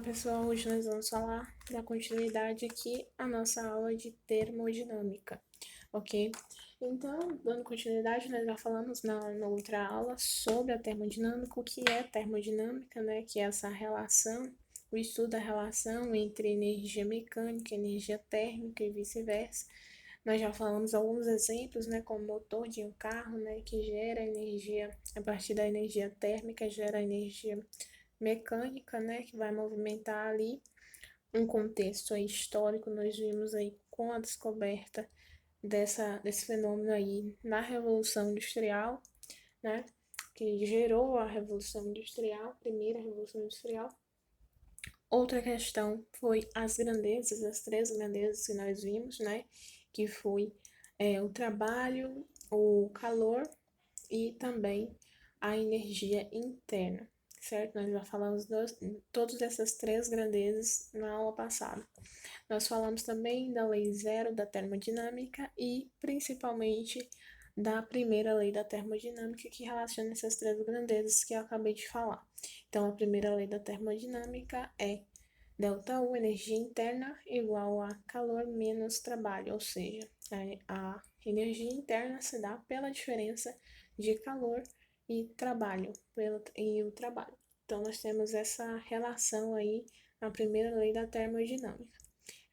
Pessoal, hoje nós vamos falar da continuidade aqui a nossa aula de termodinâmica, ok? Então, dando continuidade, nós já falamos na outra aula sobre a termodinâmica, o que é termodinâmica, né? Que é essa relação, o estudo da relação entre energia mecânica, energia térmica e vice-versa. Nós já falamos alguns exemplos, né? Como motor de um carro, né? Que gera energia, a partir da energia térmica, gera energia mecânica, né, que vai movimentar ali um contexto aí histórico. Nós vimos aí com a descoberta desse fenômeno aí na Revolução Industrial, né, que gerou a Revolução Industrial, primeira Revolução Industrial. Outra questão foi as grandezas, as três grandezas que nós vimos, né, que foi o trabalho, o calor e também a energia interna, certo? Nós já falamos todas essas três grandezas na aula passada. Nós falamos também da lei zero da termodinâmica e principalmente da primeira lei da termodinâmica que relaciona essas três grandezas que eu acabei de falar. Então, a primeira lei da termodinâmica é ΔU, energia interna, igual a calor menos trabalho, ou seja, a energia interna se dá pela diferença de calor e trabalho, e o trabalho. Então, nós temos essa relação aí na primeira lei da termodinâmica.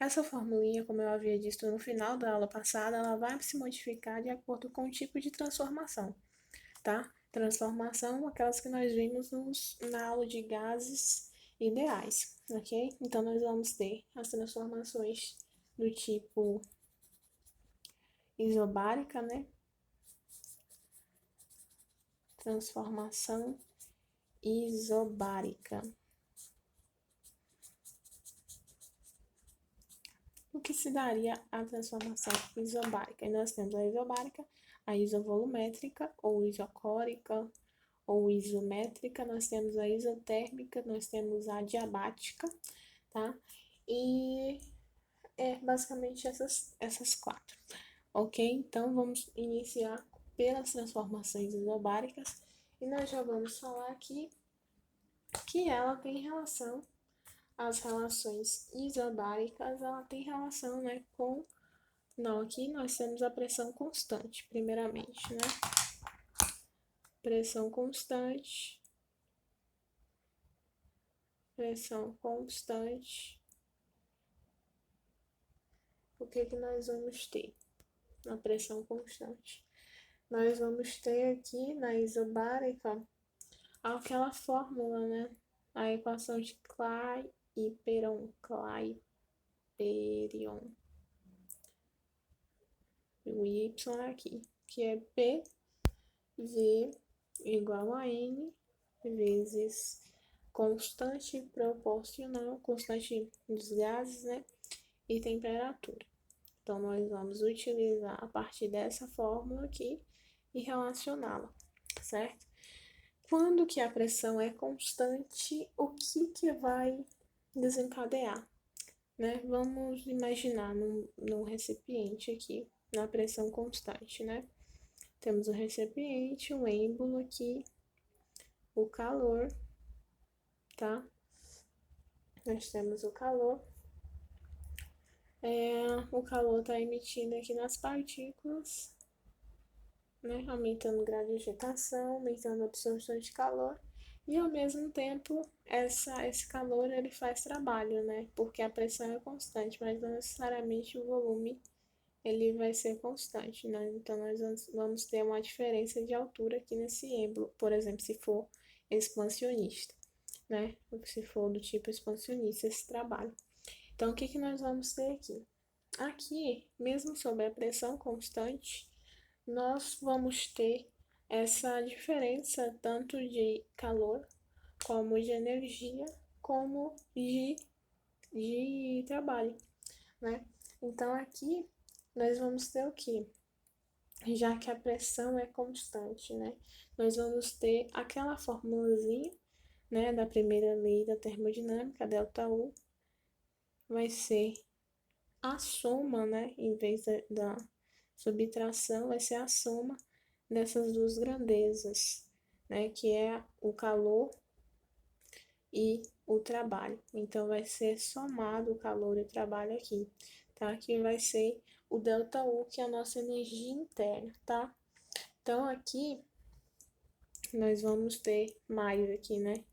Essa formulinha, como eu havia dito no final da aula passada, ela vai se modificar de acordo com o tipo de transformação, tá? Transformação, aquelas que nós vimos na aula de gases ideais, ok? Então, nós vamos ter as transformações do tipo isobárica, né? Transformação isobárica. O que se daria a transformação isobárica? E nós temos a isobárica, a isovolumétrica, ou isocórica, ou isométrica, nós temos a isotérmica, nós temos a adiabática, tá? E basicamente essas quatro, ok? Então, vamos iniciar pelas transformações isobáricas, e nós já vamos falar aqui que ela tem relação, as relações isobáricas, ela tem relação, né, com... Não, aqui nós temos a pressão constante, primeiramente, né? Pressão constante. Pressão constante. O que nós vamos ter na pressão constante? Nós vamos ter aqui na isobárica aquela fórmula, né? A equação de Clapeyron. O Y aqui, que é PV igual a N vezes constante proporcional, constante dos gases, né? E temperatura. Então, nós vamos utilizar a partir dessa fórmula aqui e relacioná-la, certo? Quando que a pressão é constante, o que vai desencadear, né? Vamos imaginar num recipiente aqui, na pressão constante, né? Temos o recipiente, o êmbolo aqui, o calor, tá? Nós temos o calor. O calor está emitindo aqui nas partículas, né? Aumentando o grau de agitação, aumentando a absorção de calor. E ao mesmo tempo, esse calor ele faz trabalho, né? Porque a pressão é constante, mas não necessariamente o volume ele vai ser constante, né? Então, nós vamos ter uma diferença de altura aqui nesse êmbolo, por exemplo, se for expansionista, né? Se for do tipo expansionista esse trabalho. Então, o que nós vamos ter aqui? Aqui, mesmo sob a pressão constante, nós vamos ter essa diferença tanto de calor, como de energia, como de trabalho, né? Então, aqui nós vamos ter o quê? Já que a pressão é constante, né? Nós vamos ter aquela formulazinha, né, da primeira lei da termodinâmica, ΔU, vai ser a soma, né, em vez da subtração, vai ser a soma dessas duas grandezas, né, que é o calor e o trabalho. Então, vai ser somado o calor e o trabalho aqui, tá? Que vai ser o ΔU, que é a nossa energia interna, tá? Então, aqui, nós vamos ter mais aqui, né?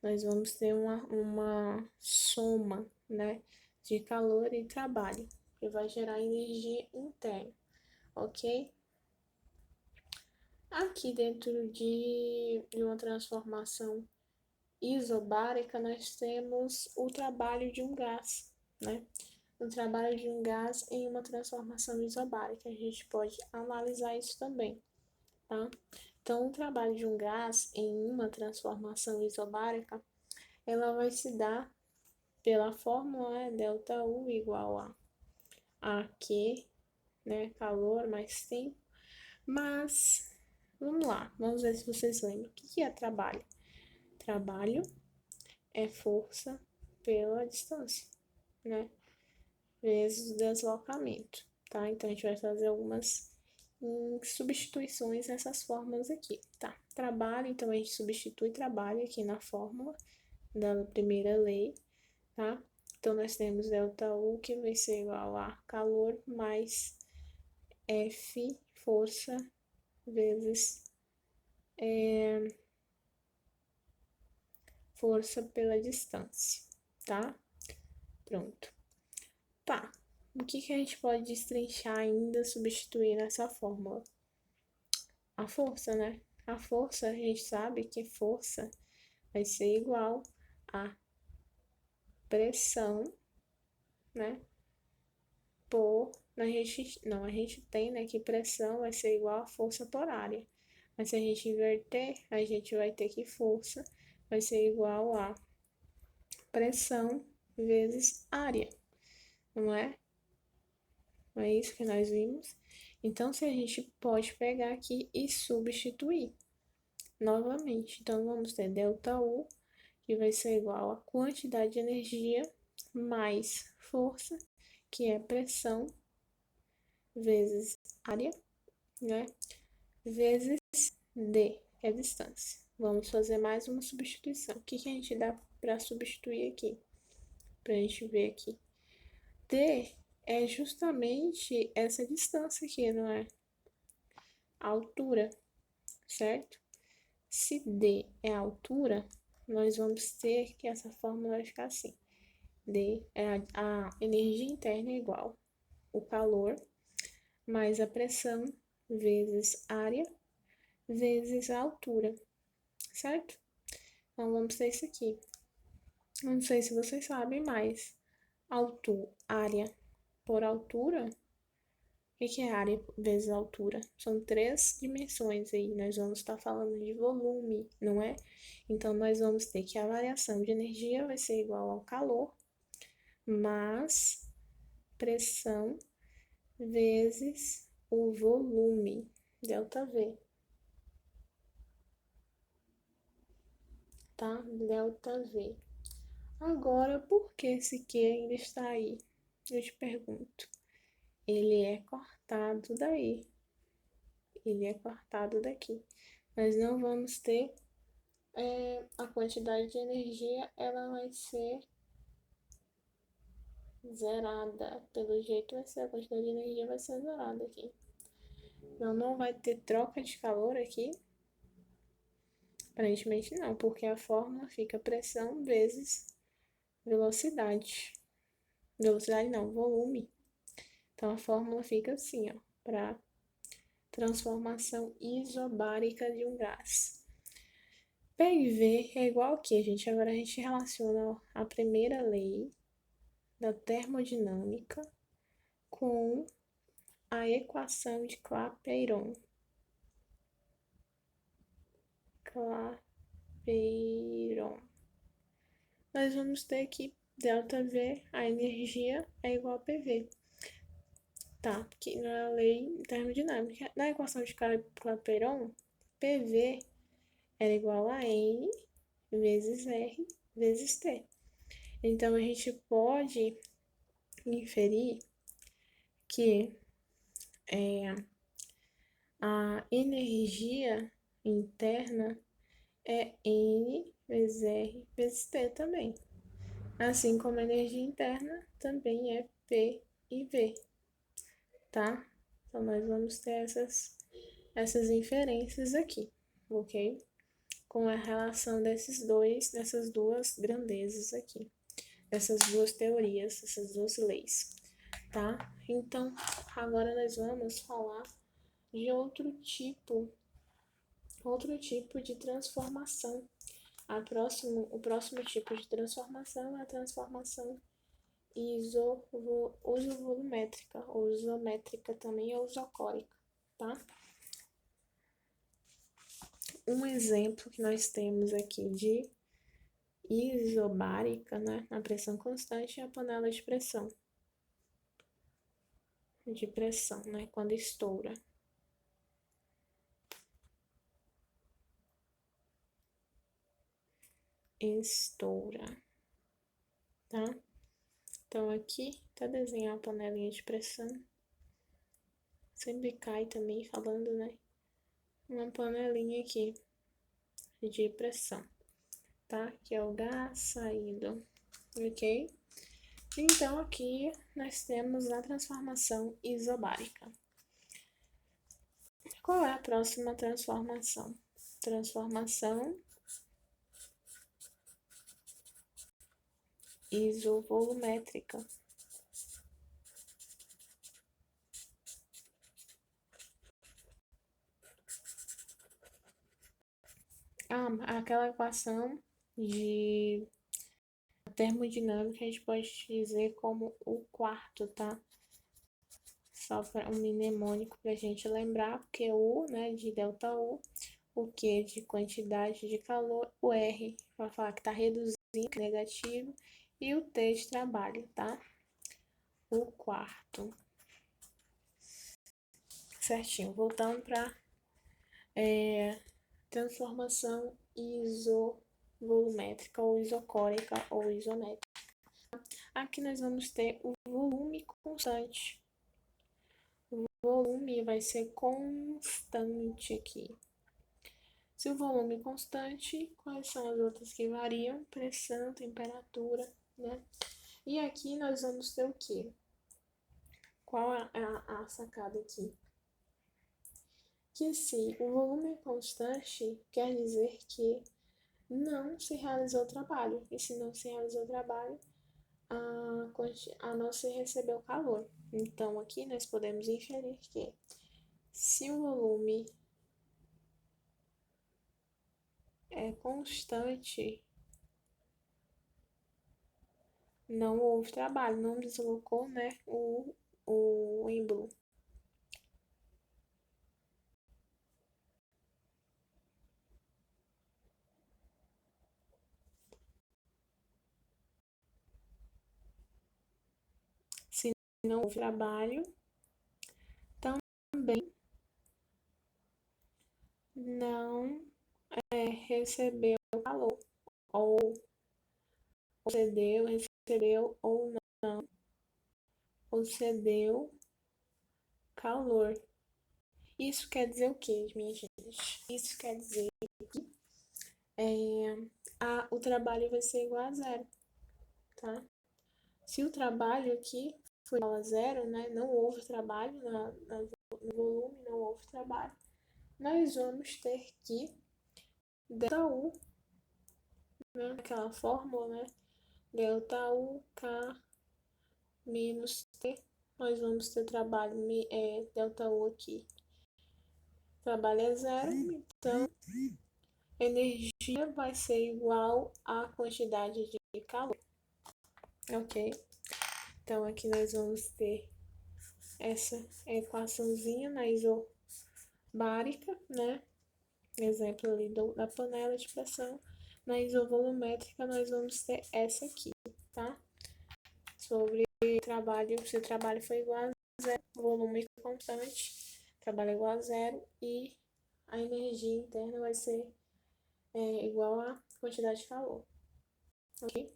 Nós vamos ter uma soma, né? De calor e trabalho, que vai gerar energia interna, ok? Aqui dentro de uma transformação isobárica, nós temos o trabalho de um gás, né? O trabalho de um gás em uma transformação isobárica. A gente pode analisar isso também, tá? Então, o trabalho de um gás em uma transformação isobárica, ela vai se dar pela fórmula, né, ΔU igual a AQ, né, calor mais tempo. Mas, vamos lá, vamos ver se vocês lembram. O que é trabalho? Trabalho é força pela distância, né? Vezes o deslocamento, tá? Então, a gente vai fazer algumas substituições nessas fórmulas aqui, tá? Trabalho, então, a gente substitui trabalho aqui na fórmula da primeira lei, tá? Então, nós temos ΔU, que vai ser igual a calor mais F, força, vezes força pela distância, tá? Pronto. Tá. O que a gente pode destrinchar ainda, substituir nessa fórmula? A força, né? A força, a gente sabe que força vai ser igual a pressão, né? Por. A gente tem, né, que pressão vai ser igual a força por área. Mas se a gente inverter, a gente vai ter que força vai ser igual a pressão vezes área, não é? Não é isso que nós vimos? Então, se a gente pode pegar aqui e substituir novamente. Então, vamos ter ΔU, que vai ser igual a quantidade de energia mais força, que é pressão, vezes área, né? Vezes D, que é distância. Vamos fazer mais uma substituição. O que a gente dá para substituir aqui? Para a gente ver aqui. D é justamente essa distância aqui, não é? A altura, certo? Se D é a altura, nós vamos ter que essa fórmula vai ficar assim. D é a energia interna é igual o calor mais a pressão vezes área vezes a altura, certo? Então, vamos ter isso aqui. Não sei se vocês sabem, mas área por altura, o que é área vezes altura? São três dimensões aí, nós vamos estar falando de volume, não é? Então, nós vamos ter que a variação de energia vai ser igual ao calor, mais pressão vezes o volume, ΔV. Tá? ΔV. Agora, por que esse Q ainda está aí? Eu te pergunto. Ele é cortado daí. Ele é cortado daqui. Nós não vamos ter a quantidade de energia, ela vai ser zerada. Pelo jeito vai ser, a quantidade de energia vai ser zerada aqui. Então, não vai ter troca de calor aqui. Aparentemente não, porque a fórmula fica pressão vezes velocidade. Velocidade não, volume. Então a fórmula fica assim, ó, para transformação isobárica de um gás. P e V é igual aqui, gente. Agora a gente relaciona a primeira lei da termodinâmica com a equação de Clapeyron. Nós vamos ter que ΔV, a energia é igual a PV. Tá, que na lei termodinâmica, na equação de Clapeyron, PV era igual a N vezes R vezes T. Então, a gente pode inferir que a energia interna é N vezes R vezes T também. Assim como a energia interna também é P e V, tá? Então, nós vamos ter essas inferências aqui, ok? Com a relação dessas duas grandezas aqui, dessas duas teorias, essas duas leis, tá? Então, agora nós vamos falar de outro tipo de transformação. O próximo tipo de transformação é a transformação isovolumétrica, ou isométrica também, ou isocórica, tá? Um exemplo que nós temos aqui de isobárica, né, na pressão constante, é a panela de pressão, né, quando estoura. Tá? Então, aqui tá desenhar a panelinha de pressão. Sempre cai também falando, né? Uma panelinha aqui de pressão, tá? Que é o gás saindo, ok? Então, aqui nós temos a transformação isobárica. Qual é a próxima transformação? Transformação isovolumétrica. Aquela equação de termodinâmica a gente pode dizer como o quarto, tá? Só para um mnemônico para a gente lembrar, porque o, né, de ΔU, o Q de quantidade de calor, o R para falar que está reduzindo, negativo, e o T de trabalho, tá? O quarto. Certinho. Voltando para transformação isovolumétrica, ou isocórica, ou isométrica. Aqui nós vamos ter o volume constante. O volume vai ser constante aqui. Se o volume é constante, quais são as outras que variam? Pressão, temperatura, né? E aqui nós vamos ter o quê? Qual é a sacada aqui? Que se o volume é constante, quer dizer que não se realizou o trabalho. E se não se realizou o trabalho, não se recebeu calor. Então, aqui nós podemos inferir que se o volume é constante, não houve trabalho, não deslocou, né, o ímbolo. Se não houve trabalho, também não recebeu calor, ou recebeu ou não, ou cedeu calor. Isso quer dizer o quê, minha gente? Isso quer dizer que o trabalho vai ser igual a zero, tá? Se o trabalho aqui foi igual a zero, né, não houve trabalho no volume, não houve trabalho, nós vamos ter que ΔU, né, aquela fórmula, né, ΔU K menos T, nós vamos ter trabalho, ΔU aqui. Trabalho é zero, então energia vai ser igual à quantidade de calor, ok? Então, aqui nós vamos ter essa equaçãozinha na isobárica, né? Exemplo ali da panela de pressão. Na isovolumétrica, nós vamos ter essa aqui, tá? Sobre trabalho, se o trabalho for igual a zero, volume constante, trabalho é igual a zero e a energia interna vai ser igual à quantidade de calor, ok?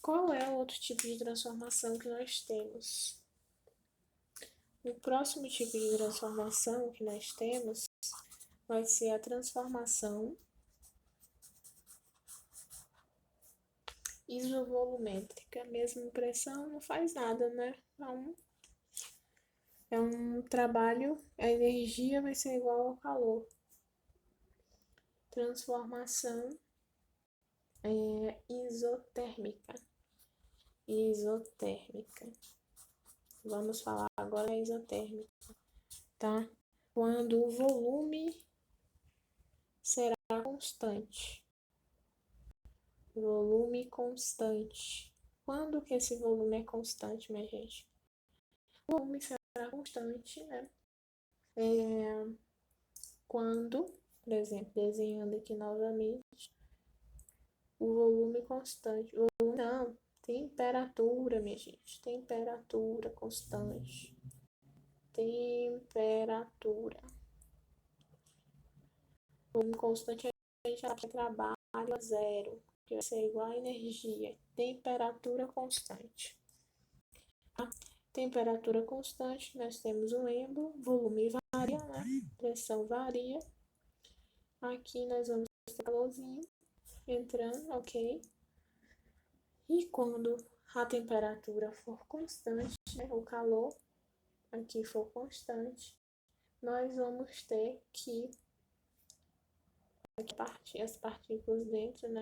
Qual é o outro tipo de transformação que nós temos? O próximo tipo de transformação que nós temos vai ser a transformação isovolumétrica. Mesma pressão não faz nada, né? É um trabalho, a energia vai ser igual ao calor. Transformação isotérmica. Isotérmica. Vamos falar agora isotérmica, tá? Quando o volume será constante. Volume constante. Quando que esse volume é constante, minha gente? O volume será constante, né? Quando, por exemplo, desenhando aqui novamente, o volume constante. Não, temperatura, minha gente. Temperatura constante. Temperatura. Volume constante a gente já trabalha a zero, que vai ser igual a energia. Temperatura constante. A temperatura constante, nós temos um êmbolo, volume varia, né? Pressão varia. Aqui nós vamos ter calorzinho entrando, ok? E quando a temperatura for constante, né, o calor aqui for constante, nós vamos ter que as partículas dentro, né?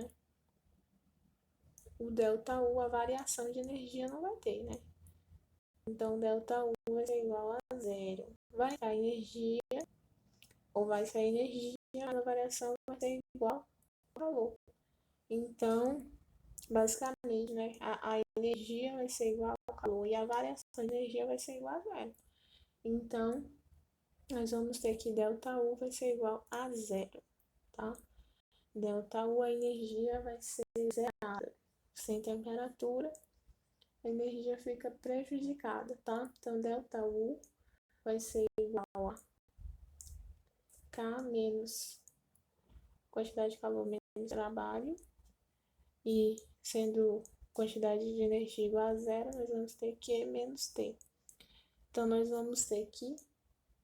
O ΔU, a variação de energia não vai ter, né? Então, ΔU vai ser igual a zero. Vai sair energia, ou vai sair energia, mas a variação vai ser igual ao calor. Então, basicamente, né, a energia vai ser igual ao calor e a variação de energia vai ser igual a zero. Então, nós vamos ter que ΔU vai ser igual a zero, tá? ΔU, a energia vai ser zerada. Sem temperatura, a energia fica prejudicada, tá? Então, ΔU vai ser igual a K menos quantidade de calor menos trabalho. E sendo quantidade de energia igual a zero, nós vamos ter Q menos T. Então, nós vamos ter que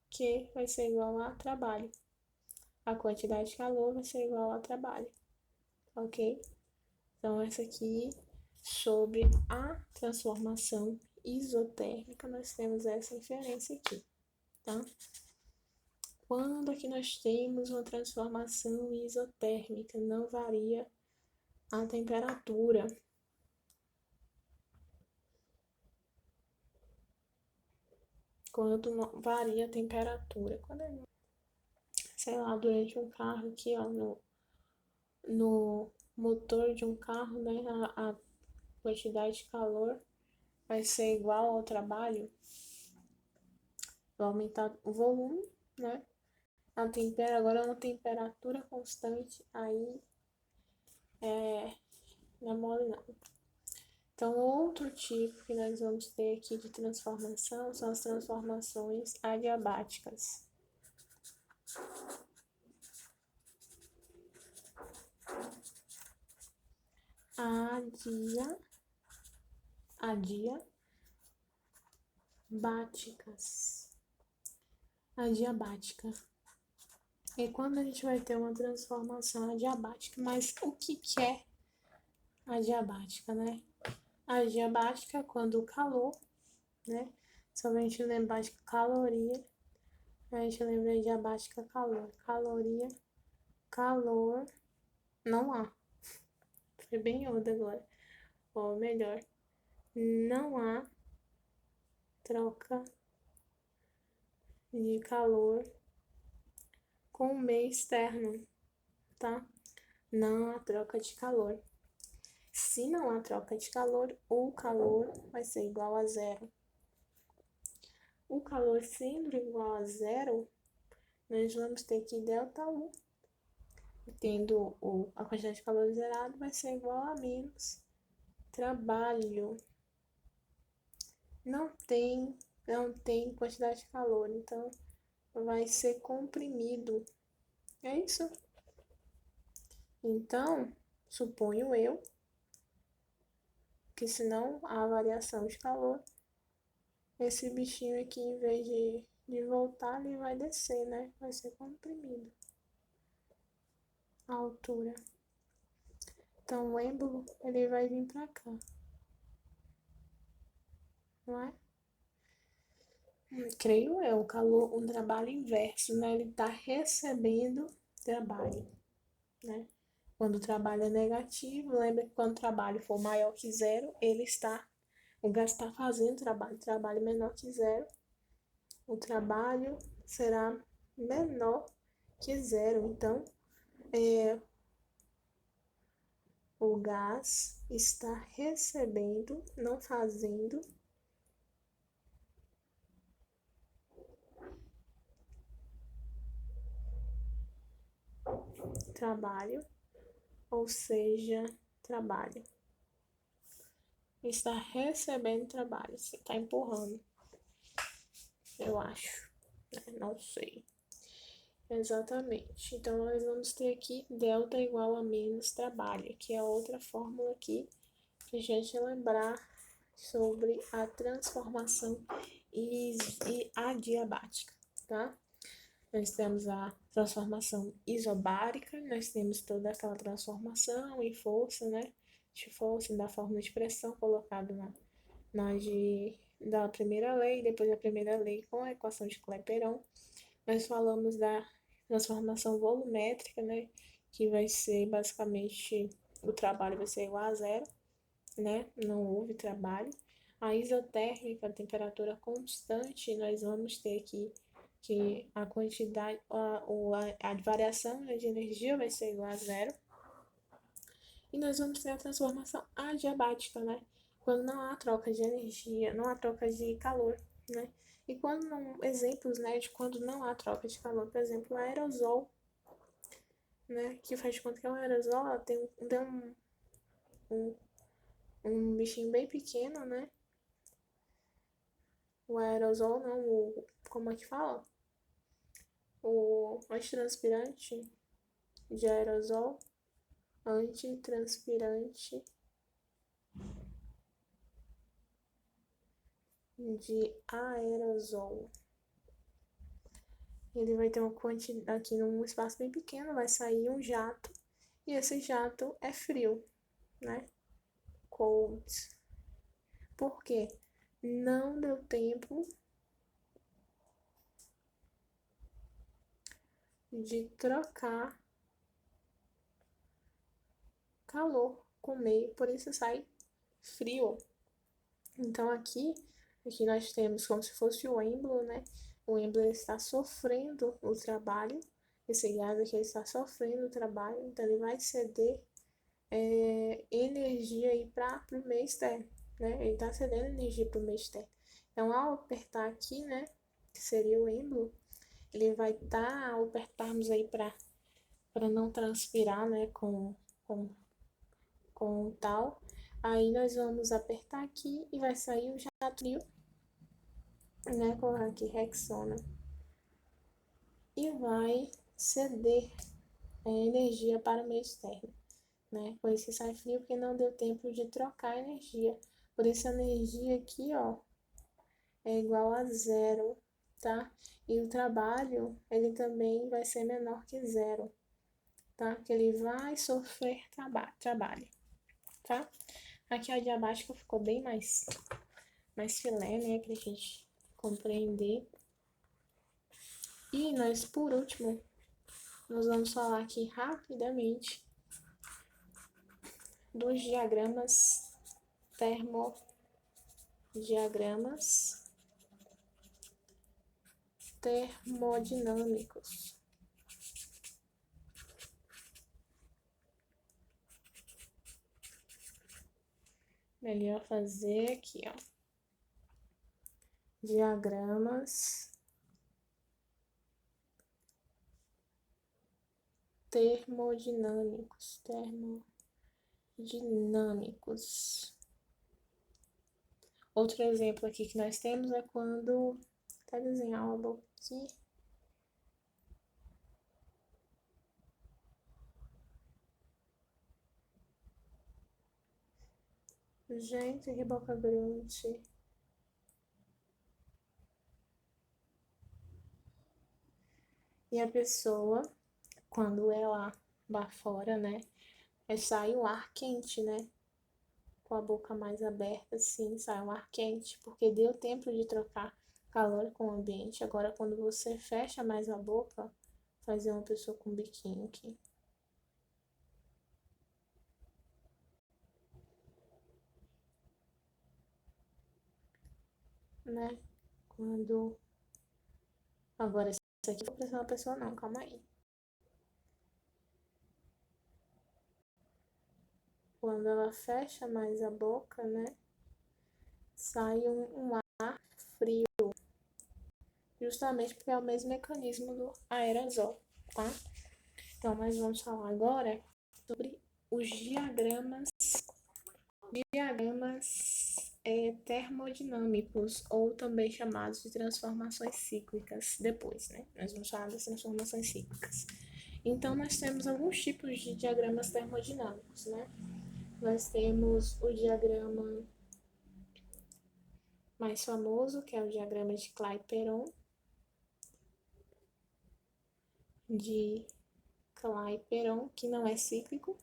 Q vai ser igual a trabalho. A quantidade de calor vai ser igual a trabalho. Ok? Então, essa aqui, sobre a transformação isotérmica, nós temos essa inferência aqui, tá? Quando aqui nós temos uma transformação isotérmica, não varia a temperatura. Quando não varia a temperatura. Quando é, sei lá, durante um carro aqui, ó, no motor de um carro, né, a quantidade de calor vai ser igual ao trabalho. Vai aumentar o volume, né? Agora é uma temperatura constante, aí não é mole não. Então, outro tipo que nós vamos ter aqui de transformação são as transformações adiabáticas. Adiabática. E quando a gente vai ter uma transformação adiabática, mas o que é adiabática, né? Adiabática é quando o calor, né? Só a gente lembrar de caloria, a gente lembra de adiabática calor. Caloria, calor, não há. Foi bem outra agora. Ou melhor, não há troca de calor com o meio externo, tá? Não há troca de calor. Se não há troca de calor, o calor vai ser igual a zero. O calor sendo igual a zero, nós vamos ter que ΔU, tendo a quantidade de calor zerado, vai ser igual a menos trabalho. Não tem quantidade de calor, então vai ser comprimido. É isso. Então, suponho eu que se não há variação de calor, esse bichinho aqui, em vez de voltar, ele vai descer, né? Vai ser comprimido a altura. Então, o êmbolo, ele vai vir para cá, não é? Creio eu, um trabalho inverso, né? Ele está recebendo trabalho, né? Quando o trabalho é negativo, lembra que quando o trabalho for maior que zero, o gasto está fazendo trabalho menor que zero, o trabalho será menor que zero. Então, o gás está recebendo, não fazendo trabalho, ou seja, trabalho. Está recebendo trabalho, você está empurrando, eu acho, né? Não sei. Exatamente. Então, nós vamos ter aqui delta igual a menos trabalho, que é outra fórmula aqui para a gente lembrar sobre a transformação adiabática, tá? Nós temos a transformação isobárica, nós temos toda aquela transformação em força, né? De força, da fórmula de pressão colocada da primeira lei, depois da primeira lei com a equação de Clapeyron. Nós falamos da transformação volumétrica, né? Que vai ser basicamente o trabalho vai ser igual a zero, né? Não houve trabalho. A isotérmica, a temperatura constante, nós vamos ter aqui que a quantidade, a variação, né, de energia vai ser igual a zero. E nós vamos ter a transformação adiabática, né? Quando não há troca de energia, não há troca de calor, né? E quando não, exemplos, né, de quando não há troca de calor, por exemplo, o aerosol, né, que faz de conta que é um aerosol, ela tem um, um bichinho bem pequeno, né? O aerosol, não, como é que fala? O antitranspirante de aerosol, antitranspirante de aerosol. Ele vai ter uma quantidade, aqui num espaço bem pequeno, vai sair um jato, e esse jato é frio, né? Cold. Por quê? Não deu tempo de trocar calor com meio, por isso sai frio. Então aqui nós temos como se fosse o êmbolo, né? O êmbolo está sofrendo o trabalho, esse gás aqui está sofrendo o trabalho, então ele vai ceder energia aí para o meio externo, né? Ele está cedendo energia para o meio externo. Então ao apertar aqui, né? Que seria o êmbolo, ele vai estar, ao apertarmos aí para não transpirar, né? Com tal. Aí nós vamos apertar aqui e vai sair o jato frio, né? Colocar aqui Rexona. E vai ceder energia para o meio externo, né? Por isso que sai frio, porque não deu tempo de trocar energia. Por isso a energia aqui, ó, é igual a zero, tá? E o trabalho, ele também vai ser menor que zero, tá? Que ele vai sofrer trabalho, tá? Aqui a diabática ficou bem mais filé, né? Pra gente compreender. E nós, por último, nós vamos falar aqui rapidamente dos termodiagramas termodinâmicos. Melhor fazer aqui, ó. Diagramas termodinâmicos. Outro exemplo aqui que nós temos é quando tá desenhar uma boca aqui. Gente, que boca grande. E a pessoa, quando ela lá fora, né, sai um ar quente, né? Com a boca mais aberta, assim, sai um ar quente, porque deu tempo de trocar calor com o ambiente. Agora, quando você fecha mais a boca, fazer uma pessoa com biquinho aqui. Né? Quando... Agora, isso aqui não vou uma pessoa não, calma aí. Quando ela fecha mais a boca, né? Sai um ar frio. Justamente porque é o mesmo mecanismo do aerosol, tá? Então, nós vamos falar agora sobre os diagramas termodinâmicos, ou também chamados de transformações cíclicas, depois, né? Nós vamos falar das transformações cíclicas. Então, nós temos alguns tipos de diagramas termodinâmicos, né? Nós temos o diagrama mais famoso, que é o diagrama de Clapeyron, que não é cíclico.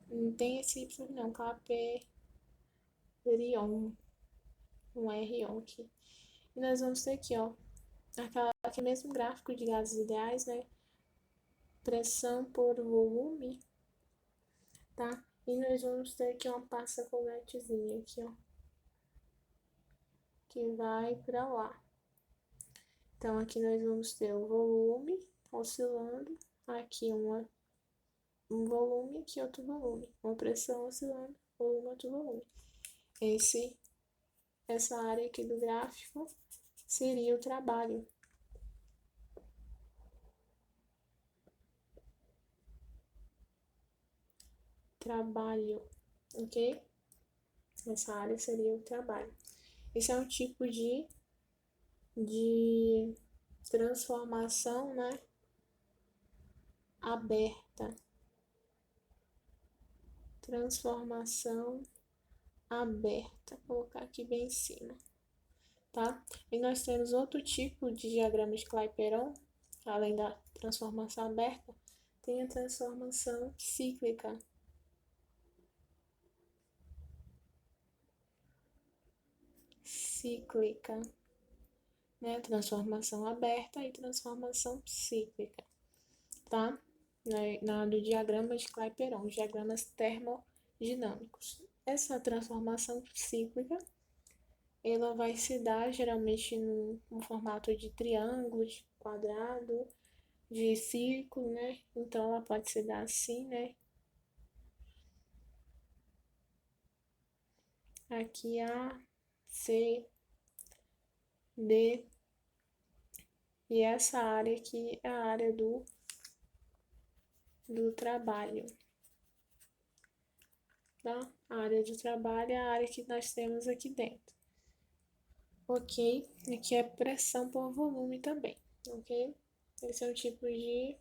Não tem esse Y não, Clapeyron, um R aqui. E nós vamos ter aqui, ó, aquele mesmo gráfico de gases ideais, né? Pressão por volume, tá? E nós vamos ter aqui uma passa coletezinha aqui, ó, que vai para lá. Então, aqui nós vamos ter o volume oscilando, aqui um volume, aqui outro volume, uma pressão oscilando, volume, outro volume. Essa área aqui do gráfico seria o trabalho. Ok? Essa área seria o trabalho. Esse é um tipo de transformação, né? Aberta. Transformação aberta. Vou colocar aqui bem em cima, tá? E nós temos outro tipo de diagrama de Clapeyron, além da transformação aberta, tem a transformação cíclica. Né? Transformação aberta e transformação cíclica, tá? Do diagrama de Clapeyron, diagramas termodinâmicos. Essa transformação cíclica, ela vai se dar geralmente no formato de triângulo, de quadrado, de círculo, né? Então, ela pode se dar assim, né? Aqui A, C, D, e essa área aqui é a área do trabalho. Tá? A área de trabalho é a área que nós temos aqui dentro. Ok? Aqui é pressão por volume também. Ok? Esse é um tipo de...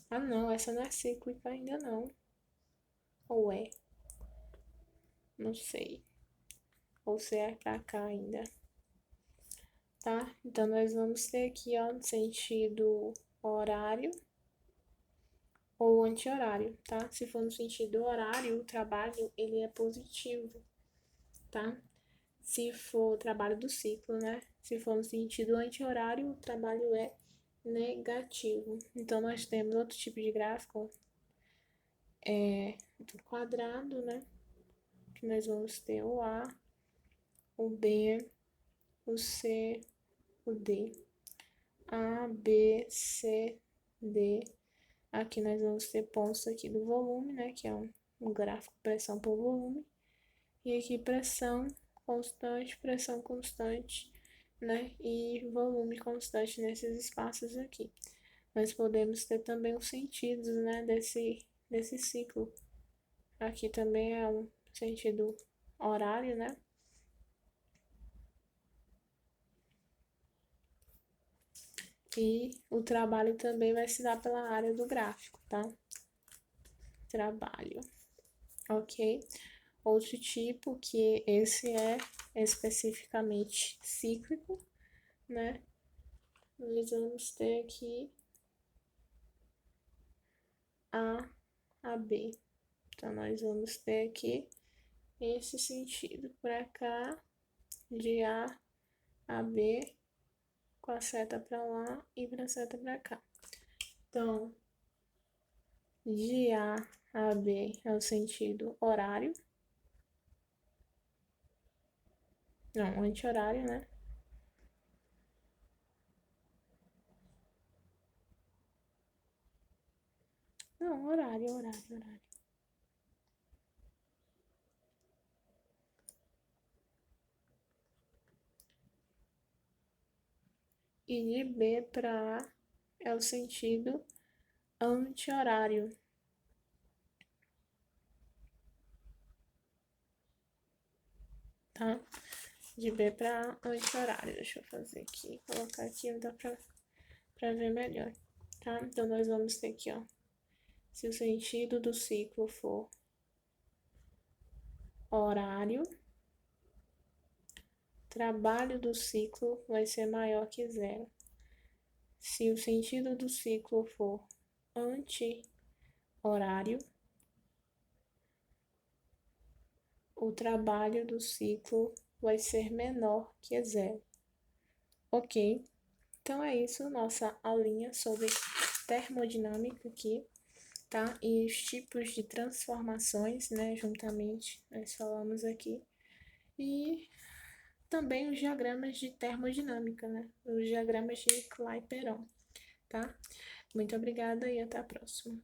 Ah, não, essa não é cíclica ainda não. Ou é? Não sei. Ou se é pra cá ainda. Tá? Então, nós vamos ter aqui, ó, no sentido horário ou anti-horário, tá? Se for no sentido horário, o trabalho, ele é positivo, tá? Se for o trabalho do ciclo, né? Se for no sentido anti-horário, o trabalho é negativo. Então, nós temos outro tipo de gráfico, do quadrado, né? Que nós vamos ter o A, o B, o C, o D. A, B, C, D. Aqui nós vamos ter pontos aqui do volume, né? Que é um gráfico pressão por volume. E aqui pressão constante, né? E volume constante nesses espaços aqui. Nós podemos ter também os sentidos, né? Desse ciclo. Aqui também é um sentido horário, né? E o trabalho também vai se dar pela área do gráfico, tá? Trabalho. Ok? Outro tipo, que esse é especificamente cíclico, né? Nós vamos ter aqui A a B. Então, nós vamos ter aqui esse sentido para cá, de A a B, com a seta para lá e para a seta para cá. Então, de A a B é o sentido horário. Não, anti-horário, né? Não, horário. E de B para A é o sentido anti-horário. Tá? De B para A, anti-horário. Deixa eu fazer aqui, colocar aqui, dá para ver melhor. Tá? Então, nós vamos ter aqui, ó. Se o sentido do ciclo for horário, trabalho do ciclo vai ser maior que zero. Se o sentido do ciclo for anti-horário, o trabalho do ciclo vai ser menor que zero. Ok? Então é isso, nossa aulinha sobre termodinâmica aqui, tá? E os tipos de transformações, né, juntamente, nós falamos aqui. E também os diagramas de termodinâmica, né? Os diagramas de Clapeyron, tá? Muito obrigada e até a próxima.